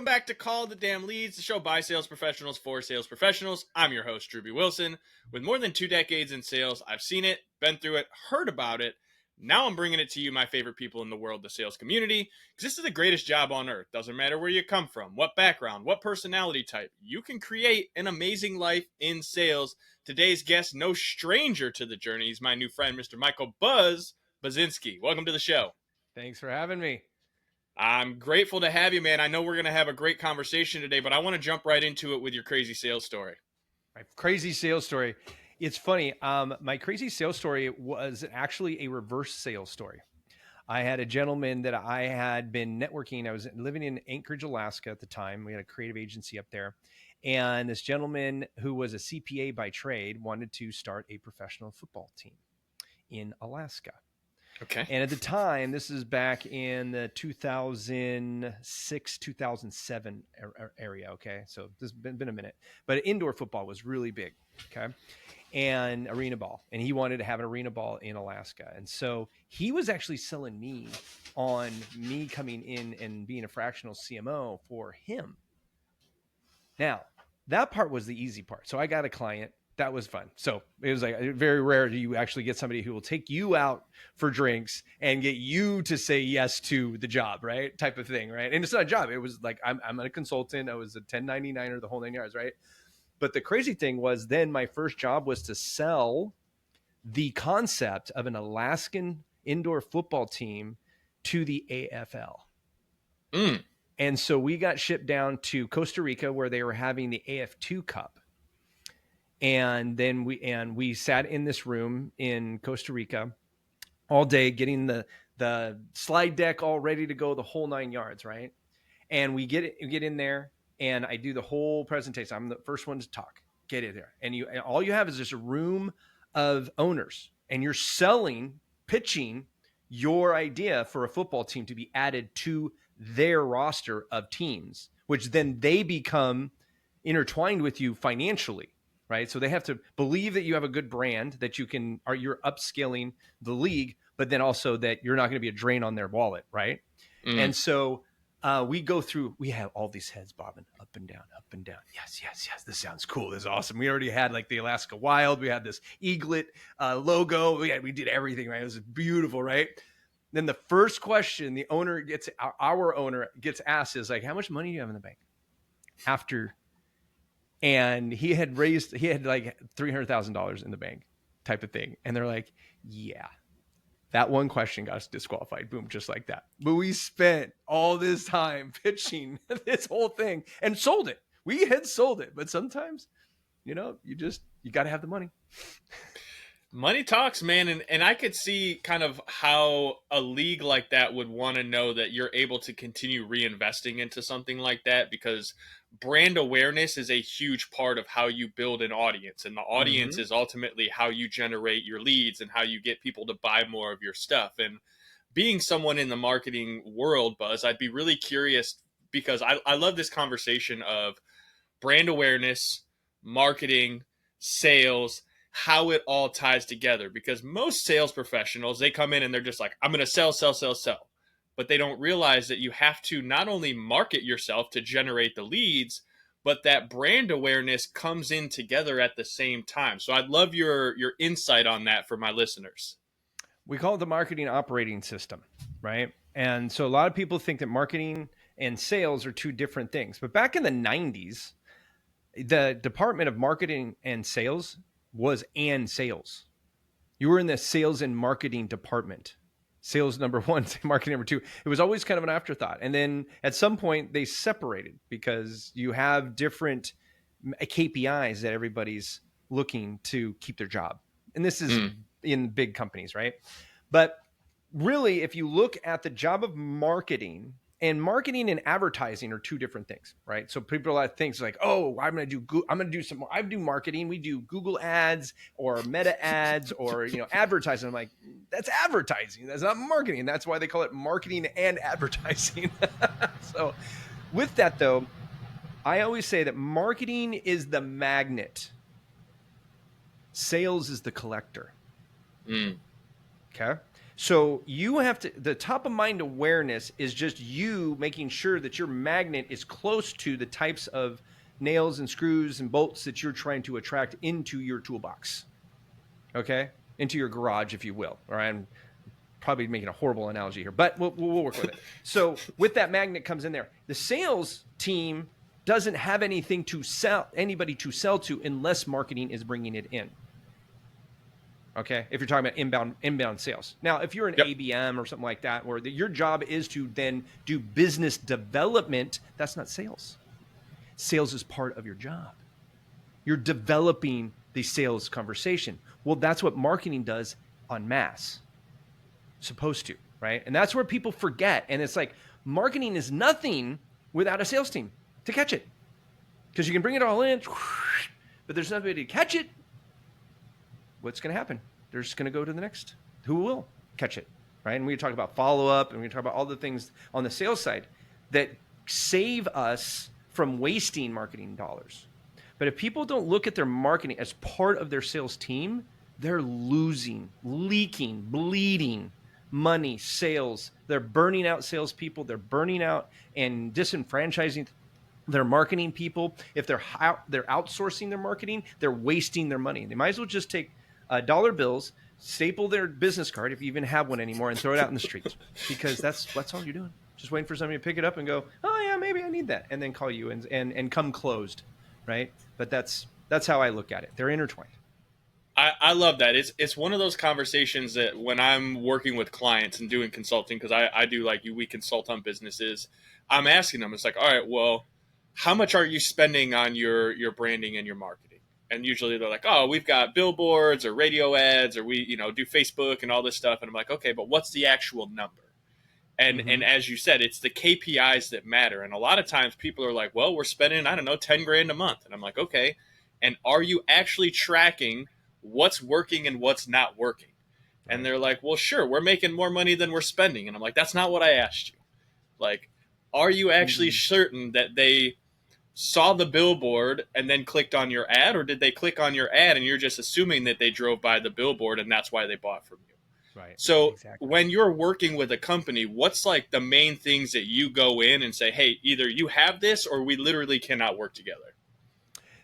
Welcome back to Call the Damn Leads, the show by sales professionals for sales professionals. I'm your host, Drew B. Wilson. With more than 2 decades in sales, I've seen it, been through it, heard about it. Now I'm bringing it to you, my favorite people in the world, the sales community, because this is the greatest job on earth. Doesn't matter where you come from, what background, what personality type. You can create an amazing life in sales. Today's guest, no stranger to the journey. He's my new friend, Mr. Michael Buzinski. Welcome to the show. Thanks for having me. I'm grateful to have you, man. I know we're going to have a great conversation today, but I want to jump right into it with your crazy sales story. My crazy sales story. It's funny. My crazy sales story was actually a reverse sales story. I had a gentleman that I had been networking. I was living in Anchorage, Alaska at the time. We had a creative agency up there. And this gentleman who was a CPA by trade wanted to start a professional football team in Alaska. Okay. And at the time, this is back in the 2006, 2007 area. Okay. So this has been a minute, but indoor football was really big. Okay. And arena ball. And he wanted to have an arena ball in Alaska. And so he was actually selling me on me coming in and being a fractional CMO for him. Now, that part was the easy part. So I got a client. That was fun. So it was like very rare do you actually get somebody who will take you out for drinks and get you to say yes to the job, right? Type of thing, right? And it's not a job. It was like, I'm a consultant. I was a 1099er, the whole 9 yards, right? But the crazy thing was then my first job was to sell the concept of an Alaskan indoor football team to the AFL. And so we got shipped down to Costa Rica where they were having the AF2 Cup. And then we sat in this room in Costa Rica all day, getting the slide deck all ready to go, the whole 9 yards, right? And we get in there, and I do the whole presentation. I'm the first one to talk. Get in there, and all you have is just a room of owners, and you're pitching your idea for a football team to be added to their roster of teams, which then they become intertwined with you financially. Right. So they have to believe that you have a good brand, that you're upscaling the league, but then also that you're not going to be a drain on their wallet. Right. And so we go through, we have all these heads bobbing up and down, up and down. Yes. This sounds cool. This is awesome. We already had like the Alaska Wild. We had this eaglet logo. We did everything. Right. It was beautiful. Right. Then the first question the owner gets, our owner gets asked is like, how much money do you have in the bank after? And he had like $300,000 in the bank type of thing. And they're like, yeah, that one question got us disqualified. Boom, just like that. But we spent all this time pitching this whole thing and sold it. We had sold it. But sometimes, you got to have the money. Money talks, man. And I could see kind of how a league like that would want to know that you're able to continue reinvesting into something like that, because brand awareness is a huge part of how you build an audience. And the audience is ultimately how you generate your leads and how you get people to buy more of your stuff. And being someone in the marketing world, Buzz, I'd be really curious, because I love this conversation of brand awareness, marketing, sales, how it all ties together. Because most sales professionals, they come in and they're just like, I'm going to sell. But they don't realize that you have to not only market yourself to generate the leads, but that brand awareness comes in together at the same time. So I'd love your insight on that for my listeners. We call it the marketing operating system, right? And so a lot of people think that marketing and sales are two different things. But back in the 90s, the Department of Marketing and Sales was sales. You were in the sales and marketing department. Sales number one, marketing number two. It was always kind of an afterthought. And then at some point they separated because you have different KPIs that everybody's looking to keep their job. And this is in big companies, right? But really, if you look at the job of marketing and advertising are two different things, right? So people are things like, oh, I'm going to do some more. I do marketing. We do Google ads or Meta ads or, advertising. I'm like, that's advertising. That's not marketing. That's why they call it marketing and advertising. So with that though, I always say that marketing is the magnet. Sales is the collector. Okay. So you have to, the top of mind awareness is just you making sure that your magnet is close to the types of nails and screws and bolts that you're trying to attract into your toolbox. Okay. Into your garage, if you will. All right. I'm probably making a horrible analogy here, but we'll work with it. So with that magnet comes in there. The sales team doesn't have anything to sell, anybody to sell to unless marketing is bringing it in. Okay, if you're talking about inbound sales. Now, if you're an Yep. ABM or something like that, where your job is to then do business development, that's not sales. Sales is part of your job. You're developing the sales conversation. Well, that's what marketing does en masse. Supposed to, right? And that's where people forget. And it's like marketing is nothing without a sales team to catch it, because you can bring it all in, but there's nobody to catch it. What's going to happen? They're just going to go to the next. Who will catch it, right? And we talk about follow-up, and we talk about all the things on the sales side that save us from wasting marketing dollars. But if people don't look at their marketing as part of their sales team, they're losing, leaking, bleeding money, sales. They're burning out salespeople. They're burning out and disenfranchising their marketing people. If they're outsourcing their marketing, they're wasting their money. They might as well just take dollar bills, staple their business card, if you even have one anymore, and throw it out in the streets, because that's all you're doing. Just waiting for somebody to pick it up and go, oh yeah, maybe I need that, and then call you and come closed, right? But that's how I look at it. They're intertwined. I love that. It's one of those conversations that when I'm working with clients and doing consulting, because I do like we consult on businesses, I'm asking them, it's like, all right, well, how much are you spending on your branding and your marketing? And usually they're like, oh, we've got billboards or radio ads, or we do Facebook and all this stuff. And I'm like, okay, but what's the actual number? And as you said, it's the KPIs that matter. And a lot of times people are like, well, we're spending, I don't know, 10 grand a month. And I'm like, okay. And are you actually tracking what's working and what's not working? Right. And they're like, well, sure, we're making more money than we're spending. And I'm like, that's not what I asked you. Like, are you actually certain that they saw the billboard and then clicked on your ad, or did they click on your ad and you're just assuming that they drove by the billboard and that's why they bought from you? Right. So Exactly. when you're working with a company, what's like the main things that you go in and say, hey, either you have this or we literally cannot work together?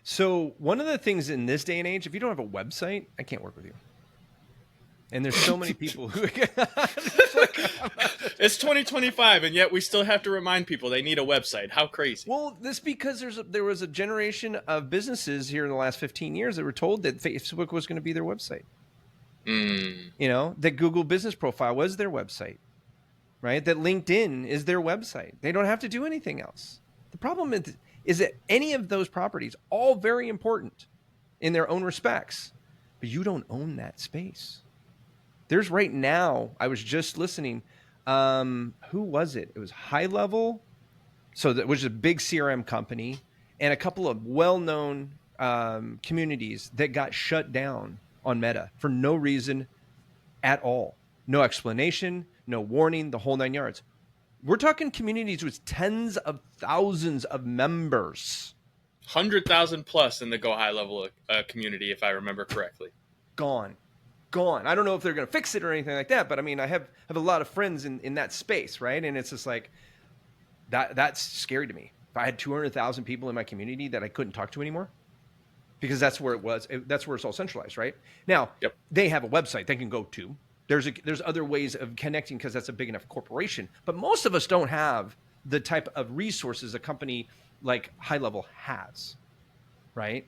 So one of the things in this day and age, if you don't have a website, I can't work with you. And there's so many people who It's 2025, and yet we still have to remind people they need a website. How crazy. Well, this because there was a generation of businesses here in the last 15 years that were told that Facebook was going to be their website. That Google Business Profile was their website, right? That LinkedIn is their website. They don't have to do anything else. The problem is that any of those properties, all very important in their own respects, but you don't own that space. There's right now, I was just listening, who was it? It was High Level, which is a big CRM company, and a couple of well-known communities that got shut down on Meta for no reason at all. No explanation, no warning, the whole 9 yards. We're talking communities with tens of thousands of members. 100,000 plus in the Go High Level community, if I remember correctly. Gone. I don't know if they're going to fix it or anything like that, but I mean, I have a lot of friends in that space, right? And it's just like, that's scary to me. If I had 200,000 people in my community that I couldn't talk to anymore, because that's where it was. That's where it's all centralized, right? Now, They have a website they can go to. There's other ways of connecting because that's a big enough corporation. But most of us don't have the type of resources a company like High Level has, right?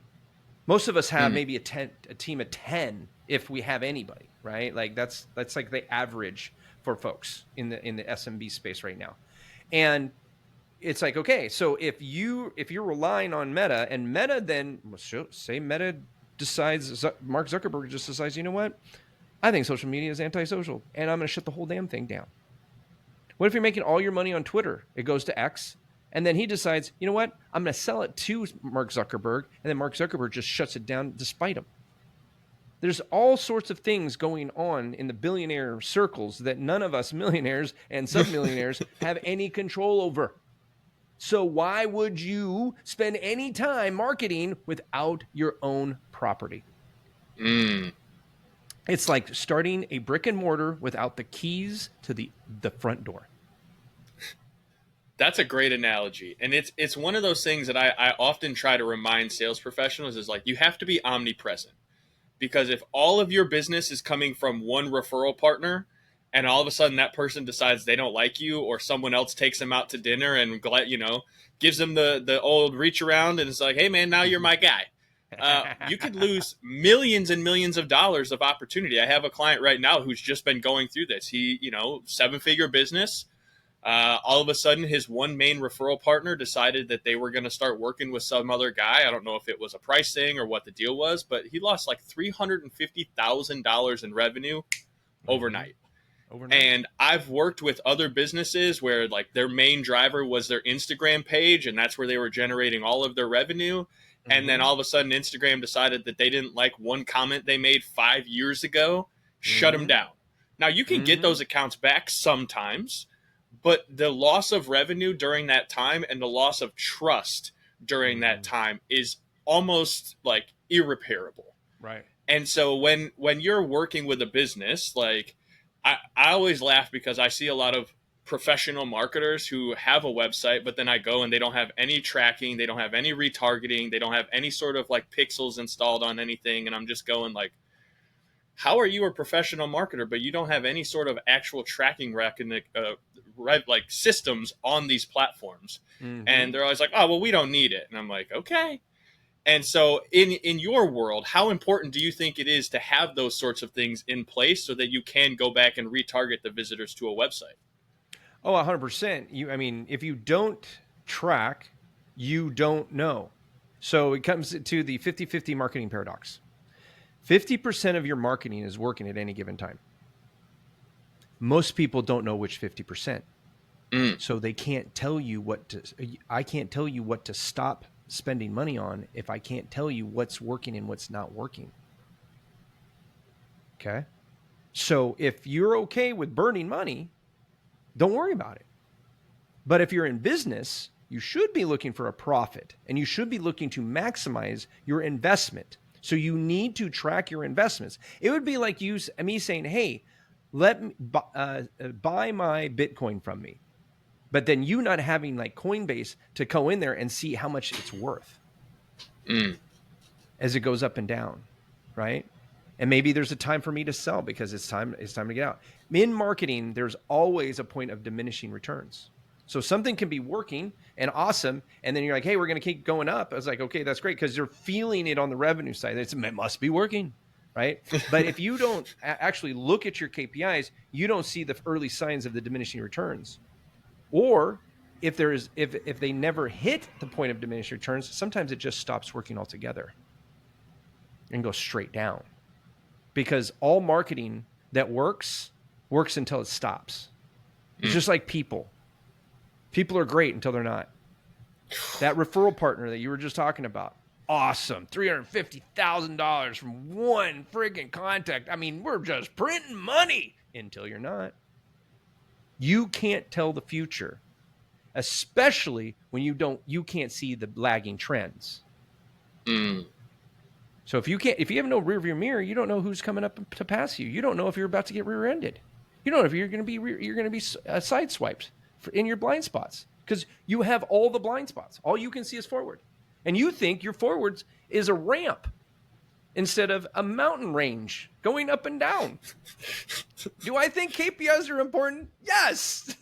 Most of us have maybe a team of 10 if we have anybody, right? Like that's like the average for folks in the SMB space right now. And it's like, okay, so if you're relying on Meta, and Meta then say Meta decides, Mark Zuckerberg just decides, you know what? I think social media is antisocial and I'm going to shut the whole damn thing down. What if you're making all your money on Twitter? It goes to X. And then he decides, you know what? I'm going to sell it to Mark Zuckerberg. And then Mark Zuckerberg just shuts it down despite him. There's all sorts of things going on in the billionaire circles that none of us millionaires and sub-millionaires have any control over. So why would you spend any time marketing without your own property? It's like starting a brick and mortar without the keys to the front door. That's a great analogy. And it's one of those things that I often try to remind sales professionals is like you have to be omnipresent. Because if all of your business is coming from one referral partner and all of a sudden that person decides they don't like you or someone else takes them out to dinner and gives them the old reach around and it's like, hey man, now you're my guy. You could lose millions and millions of dollars of opportunity. I have a client right now who's just been going through this. He, 7-figure business. All of a sudden, his one main referral partner decided that they were going to start working with some other guy. I don't know if it was a price thing or what the deal was, but he lost like $350,000 in revenue Mm-hmm. overnight. Overnight. And I've worked with other businesses where like their main driver was their Instagram page, and that's where they were generating all of their revenue. And then Mm-hmm. all of a sudden, Instagram decided that they didn't like one comment they made 5 years ago, shut them Mm-hmm. down. Now, you can get Mm-hmm. those accounts back sometimes, but the loss of revenue during that time and the loss of trust during that Mm-hmm. time is almost like irreparable. Right. And so when you're working with a business, like I always laugh because I see a lot of professional marketers who have a website, but then I go and they don't have any tracking, they don't have any retargeting, they don't have any sort of like pixels installed on anything. And I'm just going like, how are you a professional marketer, but you don't have any sort of actual tracking right, like systems on these platforms? Mm-hmm. And they're always like, oh, well, we don't need it. And I'm like, okay. And so in your world, how important do you think it is to have those sorts of things in place so that you can go back and retarget the visitors to a website? Oh, 100%. I mean, if you don't track, you don't know. So it comes to the 50-50 marketing paradox. 50% of your marketing is working at any given time. Most people don't know which 50%. Mm, So they can't tell you I can't tell you what to stop spending money on if I can't tell you what's working and what's not working. Okay. So if you're okay with burning money, don't worry about it. But if you're in business, you should be looking for a profit and you should be looking to maximize your investment. So you need to track your investments. It would be like me saying, "Hey, let me buy my Bitcoin from me," but then you not having like Coinbase to go in there and see how much it's worth mm, as it goes up and down, right? And maybe there's a time for me to sell because it's time to get out. In marketing, there's always a point of diminishing returns. So something can be working and awesome, and then you're like, "Hey, we're going to keep going up." I was like, "Okay, that's great," because you're feeling it on the revenue side. It must be working, right? But if you don't actually look at your KPIs, you don't see the early signs of the diminishing returns. Or if they never hit the point of diminishing returns, sometimes it just stops working altogether and goes straight down. Because all marketing that works until it stops. It's mm. just like people. People are great until they're not. That referral partner that you were just talking about, awesome. $350,000 from one friggin' contact. I mean, we're just printing money until you're not. You can't tell the future, especially when you can't see the lagging trends. Mm. So if you have no rear view mirror, you don't know who's coming up to pass you. You don't know if you're about to get rear-ended. You don't know if you're going to be sideswiped in your blind spots because you have all the blind spots. All you can see is forward, and you think your forwards is a ramp instead of a mountain range going up and down. Do I think KPIs are important? Yes.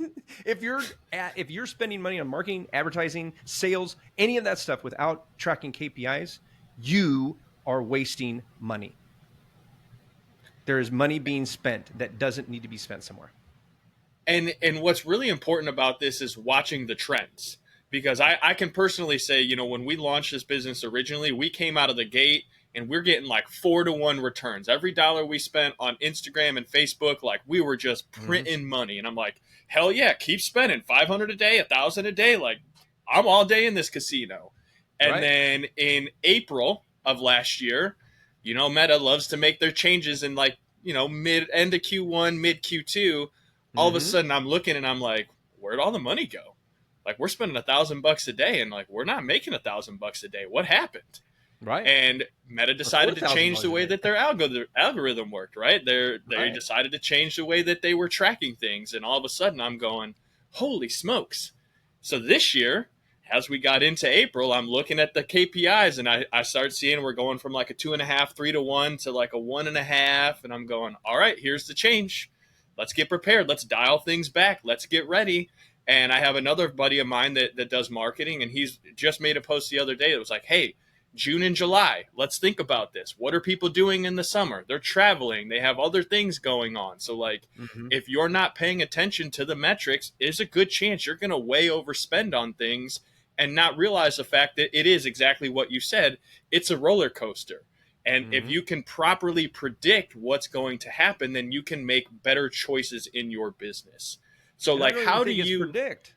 if you're spending money on marketing, advertising, sales, any of that stuff without tracking KPIs, you are wasting money. There is money being spent that doesn't need to be spent somewhere. And what's really important about this is watching the trends, because I can personally say, when we launched this business originally, we came out of the gate and we're getting like 4-to-1 returns. Every dollar we spent on Instagram and Facebook, like we were just Mm-hmm. printing money. And I'm like, hell yeah, keep spending 500 a day, 1,000 a day. Like I'm all day in this casino. And Right. then in April of last year, Meta loves to make their changes in like, mid end of Q1, mid Q2. All of a Mm-hmm. sudden I'm looking and I'm like, where'd all the money go? Like we're spending $1,000 a day and like we're not making $1,000 a day. What happened? Right. And Meta For four decided to thousand change the dollars a way day. that their algorithm worked, right? They Right. decided to change the way that they were tracking things, and all of a sudden I'm going, holy smokes. So this year, as we got into April, I'm looking at the KPIs, and I start seeing we're going from like a 2.5, 3 to 1 to like a 1.5, and I'm going, all right, here's the change. Let's get prepared. Let's dial things back. Let's get ready. And I have another buddy of mine that does marketing, and he's just made a post the other day that was like, hey, June and July, let's think about this. What are people doing in the summer? They're traveling, they have other things going on. So, like, Mm-hmm. if you're not paying attention to the metrics, there's a good chance you're going to way overspend on things and not realize the fact that it is exactly what you said. It's a roller coaster. And if Mm-hmm. you can properly predict what's going to happen, then you can make better choices in your business. So, And I like, don't even how do think it's you predict.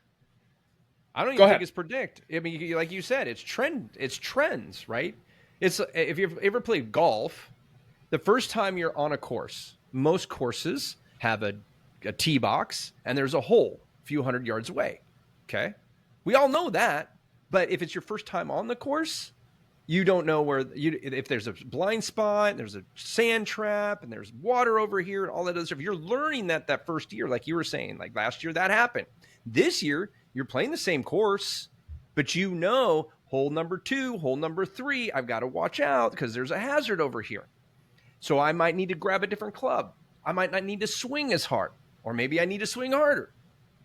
I don't go even think ahead? it's predict. I mean, like you said, it's trend. It's trends, right? It's if you've ever played golf, the first time you're on a course, most courses have a tee box and there's a hole a few hundred yards away. Okay, we all know that. But if it's your first time on the course, you don't know where you if there's a blind spot, there's a sand trap, and there's water over here, and all that other stuff. You're learning that first year, like you were saying, like last year that happened. This year you're playing the same course, but you know hole number 2, hole number 3, I've got to watch out because there's a hazard over here. So I might need to grab a different club. I might not need to swing as hard, or maybe I need to swing harder.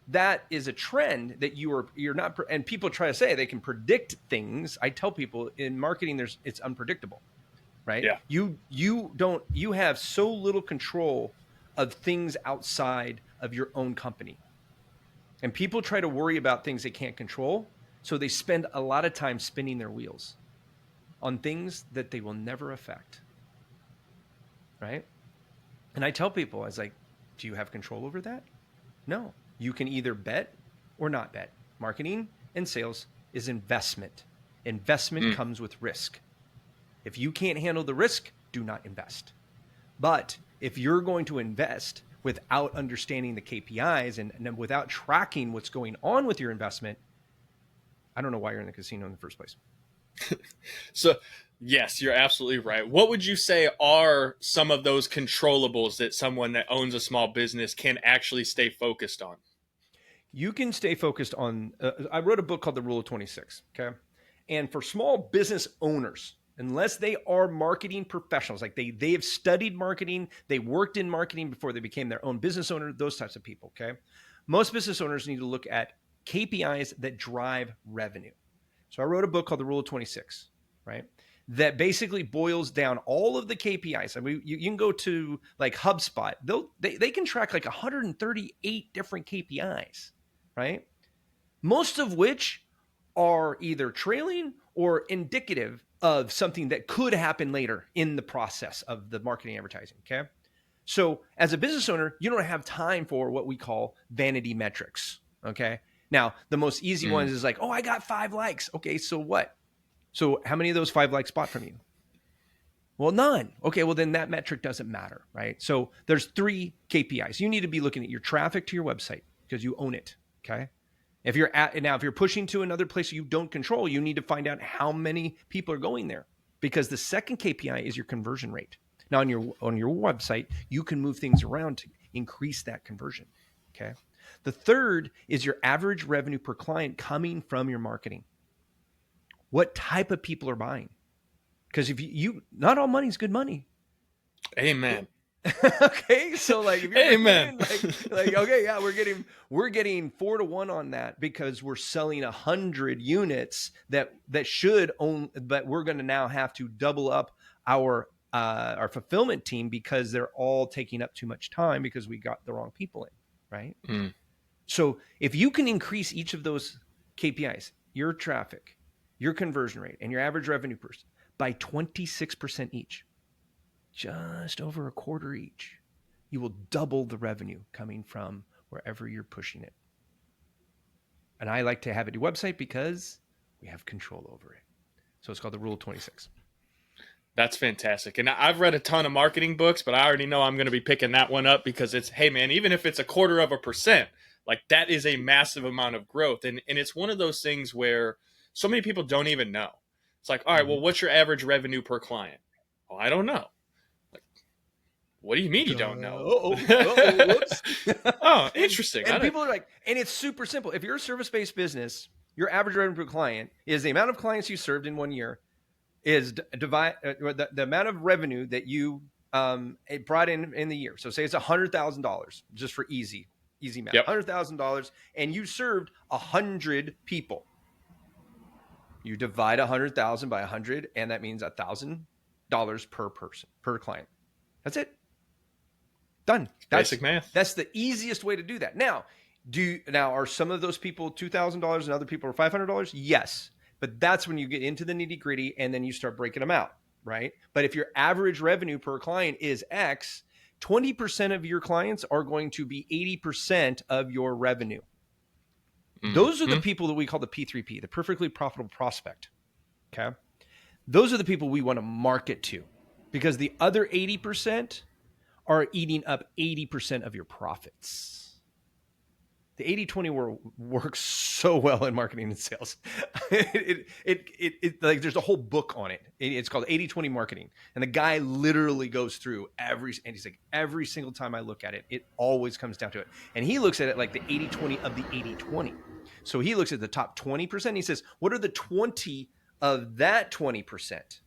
That is a trend that you're not, and people try to say they can predict things. I tell people in marketing it's unpredictable, right? Yeah. You have so little control of things outside of your own company, and people try to worry about things they can't control, so they spend a lot of time spinning their wheels on things that they will never affect, right? And I tell people, I was like, do you have control over that? No. You can either bet or not bet. Marketing and sales is investment. Investment Mm. comes with risk. If you can't handle the risk, do not invest. But if you're going to invest without understanding the KPIs and without tracking what's going on with your investment, I don't know why you're in the casino in the first place. So, yes, you're absolutely right. What would you say are some of those controllables that someone that owns a small business can actually stay focused on? You can stay focused on, I wrote a book called The Rule of 26. Okay. And for small business owners, unless they are marketing professionals, like they have studied marketing, they worked in marketing before they became their own business owner, those types of people. Okay. Most business owners need to look at KPIs that drive revenue. So I wrote a book called The Rule of 26, right? That basically boils down all of the KPIs. I mean, you can go to like HubSpot. They can track like 138 different KPIs, right? Most of which are either trailing or indicative of something that could happen later in the process of the marketing advertising. Okay. So as a business owner, you don't have time for what we call vanity metrics. Okay. Now, the most easy Mm. ones is like, oh, I got 5 likes. Okay. So what? So how many of those 5 likes bought from you? Well, none. Okay, well then that metric doesn't matter, right? So there's 3 KPIs. You need to be looking at your traffic to your website because you own it. Okay. If you're pushing to another place you don't control, you need to find out how many people are going there. Because the second KPI is your conversion rate. Now on your website, you can move things around to increase that conversion. Okay. The third is your average revenue per client coming from your marketing. What type of people are buying? Because if you not all money is good money. Amen. Okay, so like if you're Amen. paying like okay, yeah, we're getting 4-to-1 on that because we're selling 100 units that should own, but we're going to now have to double up our fulfillment team because they're all taking up too much time because we got the wrong people in, right? Mm. So if you can increase each of those KPIs, your traffic, your conversion rate, and your average revenue per by 26% each, just over a quarter each, you will double the revenue coming from wherever you're pushing it. And I like to have it a website because we have control over it. So it's called the Rule of 26. That's fantastic. And I've read a ton of marketing books, but I already know I'm going to be picking that one up because it's, hey, man, even if it's 0.25%, like that is a massive amount of growth. And it's one of those things where so many people don't even know. It's like, all right, well, what's your average revenue per client? Oh, I don't know. Like, what do you mean you don't know? Whoops. Oh, interesting. And people are like, and it's super simple. If you're a service-based business, your average revenue per client is the amount of clients you served in 1 year is the amount of revenue that you it brought in the year. So say it's $100,000, just for easy math. Yep. $100,000, and you served 100 people. You divide 100,000 by 100, and that means $1,000 per person, per client. That's it. Done. Basic math. That's the easiest way to do that. Now, are some of those people $2,000 and other people are $500? Yes, but that's when you get into the nitty gritty, and then you start breaking them out, right? But if your average revenue per client is X, 20% of your clients are going to be 80% of your revenue. Those are the people that we call the P3P, the perfectly profitable prospect. Okay. Those are the people we want to market to, because the other 80% are eating up 80% of your profits. The 80-20 works so well in marketing and sales. It like there's a whole book on it. It's called 80-20 marketing. And the guy literally goes through and he's like, every single time I look at it, it always comes down to it. And he looks at it like the 80-20 of the 80-20. So he looks at the top 20%. And he says, what are the 20 of that 20%?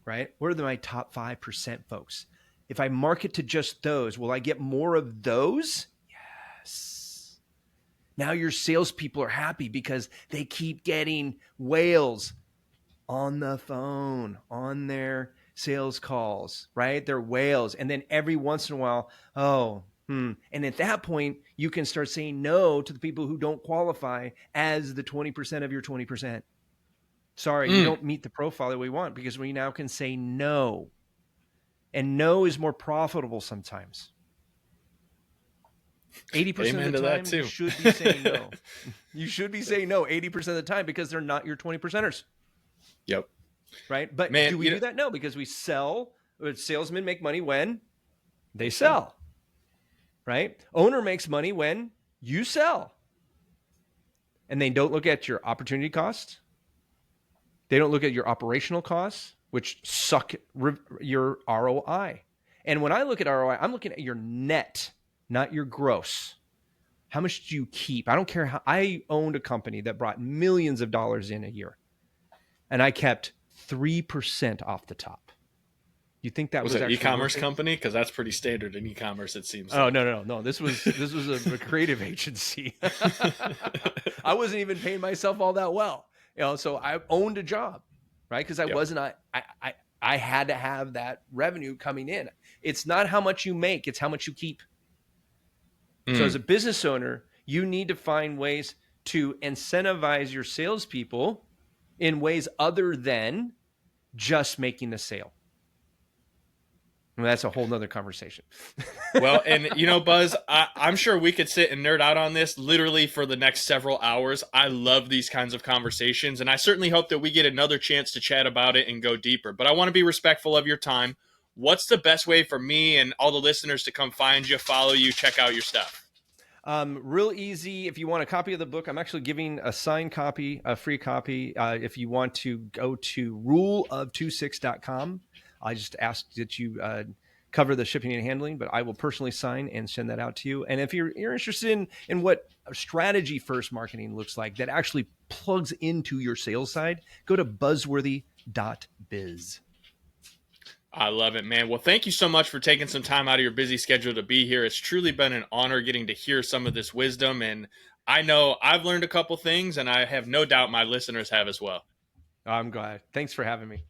Right? What are my top 5% folks? If I market to just those, will I get more of those? Yes. Now your salespeople are happy because they keep getting whales on the phone, on their sales calls, right? They're whales. And then every once in a while, and at that point, you can start saying no to the people who don't qualify as the 20% of your 20%. Sorry, you don't meet the profile that we want, because we now can say no. And no is more profitable sometimes. 80% of the time, you should be saying no. You should be saying no 80% of the time, because they're not your 20%ers. Yep. Right? But do we do that? No, because we sell. Salesmen make money when they sell. Right? Owner makes money when you sell. And they don't look at your opportunity cost. They don't look at your operational costs, which suck your ROI. And when I look at ROI, I'm looking at your net, not your gross. How much do you keep? I don't care how. I owned a company that brought millions of dollars in a year, and I kept 3% off the top. You think that was an e-commerce company? Because that's pretty standard in e-commerce, it seems. Oh, no. This was a creative agency. I wasn't even paying myself all that well. So I owned a job, right? Because I had to have that revenue coming in. It's not how much you make, it's how much you keep. So as a business owner, you need to find ways to incentivize your salespeople in ways other than just making the sale. And that's a whole nother conversation. Well, and Buzz, I'm sure we could sit and nerd out on this literally for the next several hours. I love these kinds of conversations, and I certainly hope that we get another chance to chat about it and go deeper. But I want to be respectful of your time. What's the best way for me and all the listeners to come find you, follow you, check out your stuff? Real easy. If you want a copy of the book, I'm actually giving a signed copy, a free copy. If you want to go to ruleof26.com, I just ask that you cover the shipping and handling, but I will personally sign and send that out to you. And if you're interested in what strategy first marketing looks like that actually plugs into your sales side, go to buzzworthy.biz. I love it, man. Well, thank you so much for taking some time out of your busy schedule to be here. It's truly been an honor getting to hear some of this wisdom. And I know I've learned a couple things, and I have no doubt my listeners have as well. I'm glad. Thanks for having me.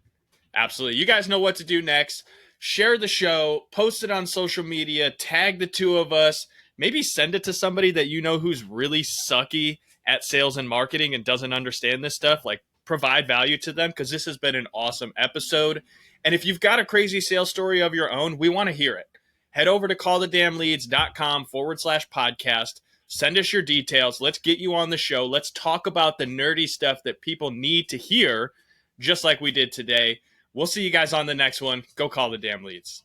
Absolutely. You guys know what to do next. Share the show, post it on social media, tag the two of us, maybe send it to somebody that you know who's really sucky at sales and marketing and doesn't understand this stuff. Like, provide value to them, because this has been an awesome episode. And if you've got a crazy sales story of your own, we want to hear it. Head over to callthedamnleads.com/podcast. Send us your details. Let's get you on the show. Let's talk about the nerdy stuff that people need to hear, just like we did today. We'll see you guys on the next one. Go call the damn leads.